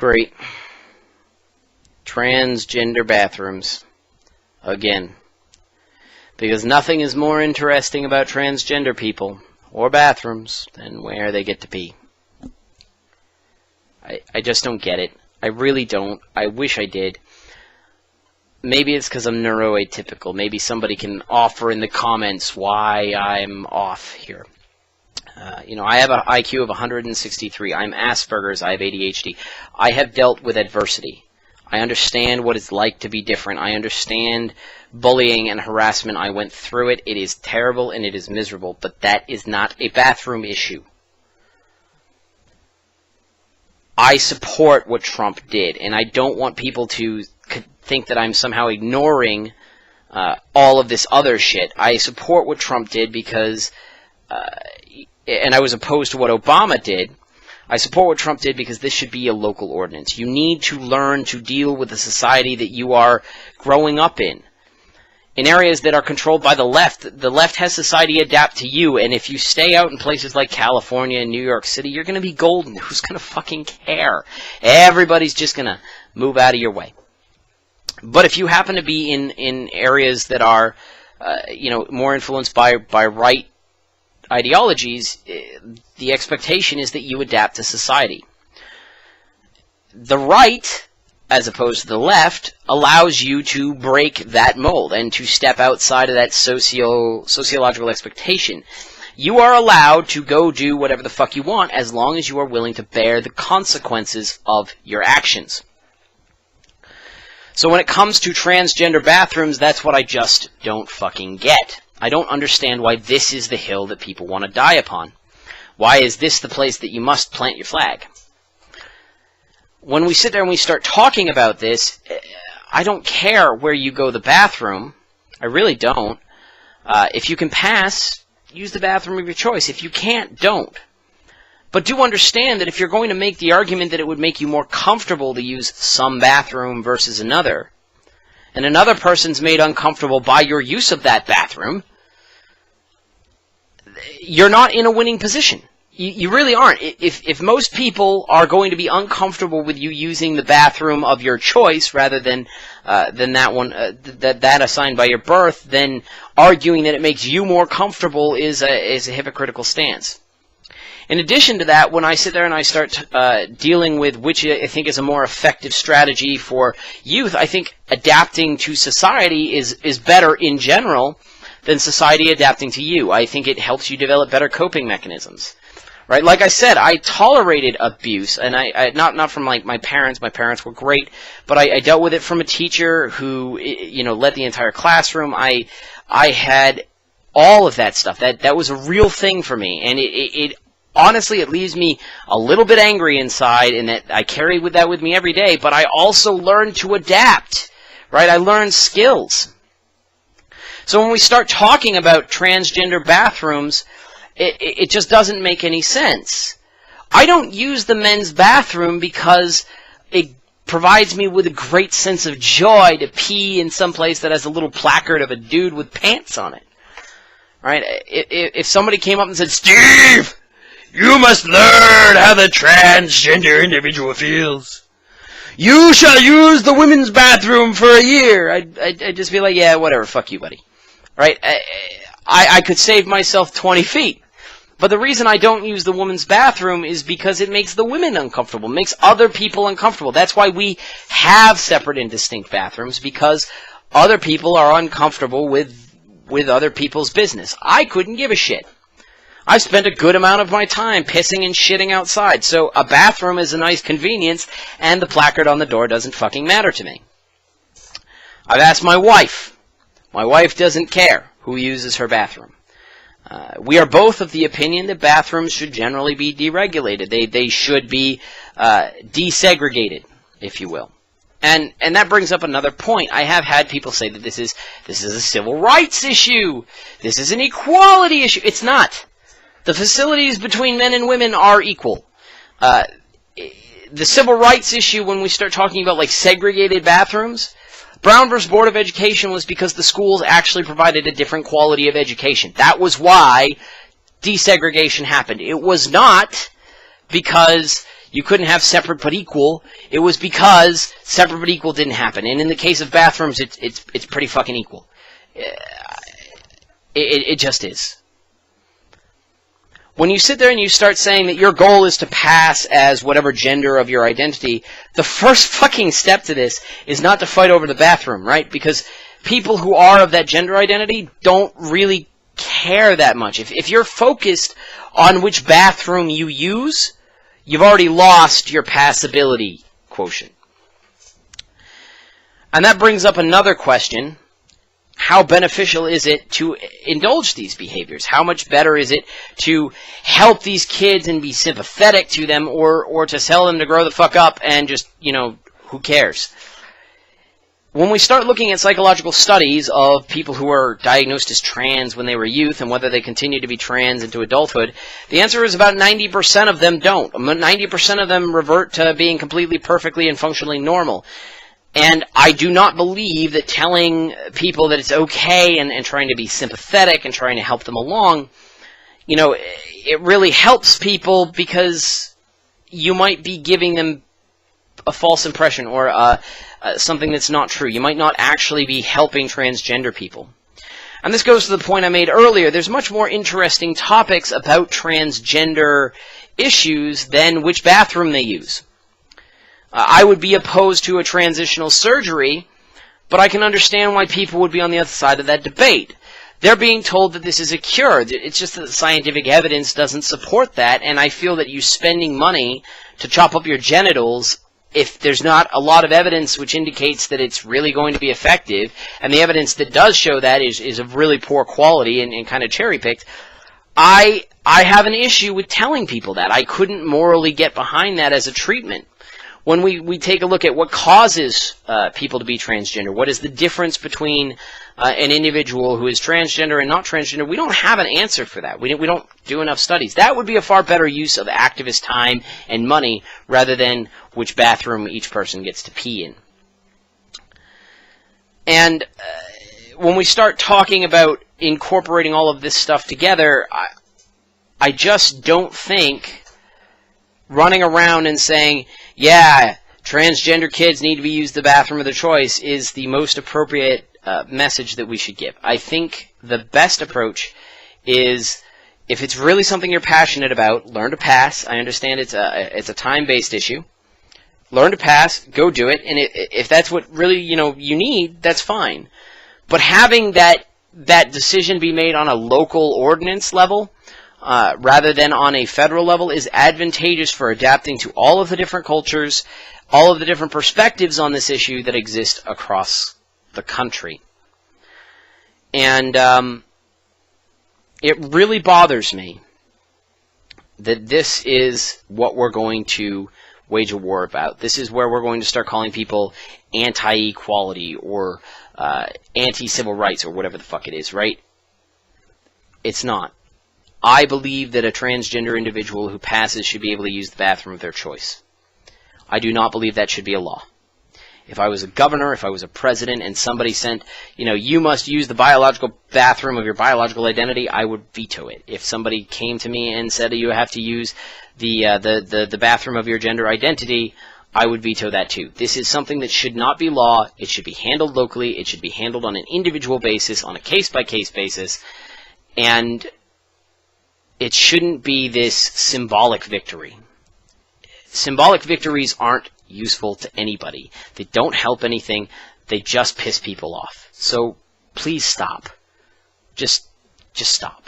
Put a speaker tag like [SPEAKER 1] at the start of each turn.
[SPEAKER 1] Great. Transgender bathrooms. Again. Because nothing is more interesting about transgender people or bathrooms than where they get to pee. I just don't get it. I really don't. I wish I did. Maybe it's because I'm neuroatypical. Maybe somebody can offer in the comments why I'm off here. I have an IQ of 163. I'm Asperger's. I have ADHD. I have dealt with adversity. I understand what it's like to be different. I understand bullying and harassment. I went through it. It is terrible and it is miserable. But that is not a bathroom issue. I support what Trump did, and I don't want people to think that I'm somehow ignoring all of this other shit. I support what Trump did because, and I was opposed to what Obama did. I support what Trump did because this should be a local ordinance. You need to learn to deal with the society that you are growing up in. In areas that are controlled by the left has society adapt to you, and if you stay out in places like California and New York City, you're going to be golden. Who's going to fucking care? Everybody's just going to move out of your way. But if you happen to be in areas that are, more influenced by right ideologies, the expectation is that you adapt to society. The right, as opposed to the left, allows you to break that mold and to step outside of that sociological expectation. You are allowed to go do whatever the fuck you want as long as you are willing to bear the consequences of your actions. So when it comes to transgender bathrooms, that's what I just don't fucking get. I don't understand why this is the hill that people want to die upon. Why is this the place that you must plant your flag? When we sit there and we start talking about this, I don't care where you go to the bathroom. I really don't. If you can pass, use the bathroom of your choice. If you can't, don't. But do understand that if you're going to make the argument that it would make you more comfortable to use some bathroom versus another, and another person's made uncomfortable by your use of that bathroom, you're not in a winning position. You really aren't. If most people are going to be uncomfortable with you using the bathroom of your choice rather than that one that assigned by your birth, then arguing that it makes you more comfortable is a hypocritical stance. In addition to that, when I sit there and I start dealing with which I think is a more effective strategy for youth, I think adapting to society is better in general than society adapting to you. I think it helps you develop better coping mechanisms. Right? Like I said, I tolerated abuse, and I not from like my parents. My parents were great, but I dealt with it from a teacher who led the entire classroom. I had all of that stuff. That was a real thing for me, and it honestly, it leaves me a little bit angry inside, and that I carry that with me every day. But I also learned to adapt. Right? I learned skills. So when we start talking about transgender bathrooms, it just doesn't make any sense. I don't use the men's bathroom because it provides me with a great sense of joy to pee in some place that has a little placard of a dude with pants on it. Right? If somebody came up and said, "Steve, you must learn how the transgender individual feels. You shall use the women's bathroom for a year," I'd just be like, "Yeah, whatever, fuck you, buddy." Right? I could save myself 20 feet. But the reason I don't use the women's bathroom is because it makes the women uncomfortable, makes other people uncomfortable. That's why we have separate and distinct bathrooms, because other people are uncomfortable with other people's business. I couldn't give a shit. I spent a good amount of my time pissing and shitting outside, so a bathroom is a nice convenience, and the placard on the door doesn't fucking matter to me. I've asked my wife. My wife doesn't care who uses her bathroom. We are both of the opinion that bathrooms should generally be deregulated. They should be desegregated, if you will. And that brings up another point. I have had people say that this is a civil rights issue. This is an equality issue. It's not. The facilities between men and women are equal. The civil rights issue, when we start talking about like segregated bathrooms, Brown versus Board of Education was because the schools actually provided a different quality of education. That was why desegregation happened. It was not because you couldn't have separate but equal, it was because separate but equal didn't happen. And in the case of bathrooms, it's pretty fucking equal. It just is. When you sit there and you start saying that your goal is to pass as whatever gender of your identity, the first fucking step to this is not to fight over the bathroom, right? Because people who are of that gender identity don't really care that much. If you're focused on which bathroom you use, you've already lost your passability quotient. And that brings up another question. How beneficial is it to indulge these behaviors? How much better is it to help these kids and be sympathetic to them, or to tell them to grow the fuck up and just, who cares? When we start looking at psychological studies of people who are diagnosed as trans when they were youth and whether they continue to be trans into adulthood, the answer is about 90% of them don't. 90% of them revert to being completely, perfectly, and functionally normal. And I do not believe that telling people that it's okay and trying to be sympathetic and trying to help them along, it really helps people, because you might be giving them a false impression or something that's not true. You might not actually be helping transgender people. And this goes to the point I made earlier. There's much more interesting topics about transgender issues than which bathroom they use. I would be opposed to a transitional surgery, but I can understand why people would be on the other side of that debate. They're being told that this is a cure. It's just that the scientific evidence doesn't support that, and I feel that you spending money to chop up your genitals, if there's not a lot of evidence which indicates that it's really going to be effective, and the evidence that does show that is of really poor quality and kind of cherry-picked, I have an issue with telling people that. I couldn't morally get behind that as a treatment. When we take a look at what causes people to be transgender, what is the difference between an individual who is transgender and not transgender, we don't have an answer for that. We don't do enough studies. That would be a far better use of activist time and money rather than which bathroom each person gets to pee in. And when we start talking about incorporating all of this stuff together, I just don't think running around and saying, yeah, transgender kids need to be used the bathroom of their choice is the most appropriate message that we should give. I think the best approach is, if it's really something you're passionate about, learn to pass. I understand it's a time-based issue. Learn to pass, go do it, and if that's what really you need, that's fine. But having that decision be made on a local ordinance level, rather than on a federal level, is advantageous for adapting to all of the different cultures, all of the different perspectives on this issue that exist across the country. And it really bothers me that this is what we're going to wage a war about. This is where we're going to start calling people anti-equality or anti-civil rights or whatever the fuck it is, right? It's not. I believe that a transgender individual who passes should be able to use the bathroom of their choice. I do not believe that should be a law. If I was a governor, if I was a president, and somebody sent, you must use the biological bathroom of your biological identity, I would veto it. If somebody came to me and said you have to use the bathroom of your gender identity, I would veto that too. This is something that should not be law. It should be handled locally. It should be handled on an individual basis, on a case-by-case basis, and it shouldn't be this symbolic victory. Symbolic victories aren't useful to anybody. They don't help anything. They just piss people off. So please stop. Just stop.